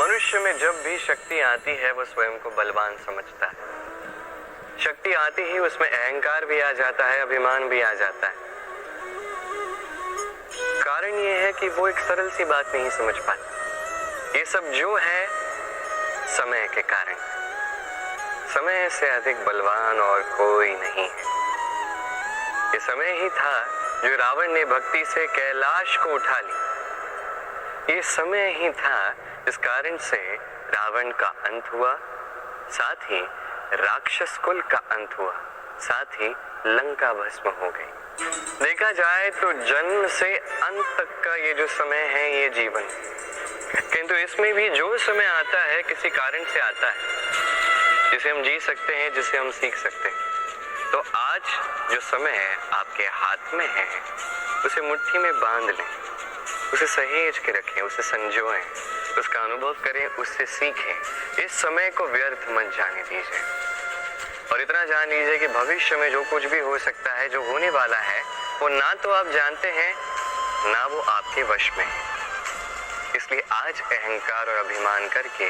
मनुष्य में जब भी शक्ति आती है वो स्वयं को बलवान समझता है। शक्ति आती ही उसमें अहंकार भी आ जाता है, अभिमान भी आ जाता है। कारण ये है कि वो एक सरल सी बात नहीं समझ पाता। ये सब जो है समय के कारण। समय से अधिक बलवान और कोई नहीं है। ये समय ही था जो रावण ने भक्ति से कैलाश को उठा ली। ये समय ही था जिस कारण से रावण का अंत हुआ, साथ ही राक्षस कुल का अंत हुआ, साथ ही लंका भस्म हो गई। देखा जाए तो जन्म से अंत तक का ये जो समय है ये जीवन, किंतु इसमें भी जो समय आता है किसी कारण से आता है, जिसे हम जी सकते हैं, जिसे हम सीख सकते हैं। तो आज जो समय है आपके हाथ में है, उसे मुट्ठी में बांध लें, उसे सहेज के रखें, उसे संजोएं, उसका अनुभव करें, उससे सीखें। इस समय को व्यर्थ मत जाने दीजिए। और इतना जान लीजिए कि भविष्य में जो कुछ भी हो सकता है, जो होने वाला है, वो ना तो आप जानते हैं, ना वो आपके वश में है। इसलिए आज अहंकार और अभिमान करके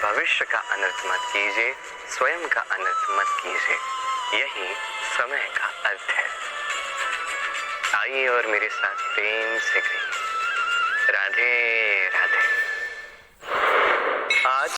भविष्य का अनर्थ मत कीजिए, स्वयं का अनर्थ मत कीजिए। यही समय का अर्थ है। आइए और मेरे साथ प्रेम से कहिए, राधे राधे। आज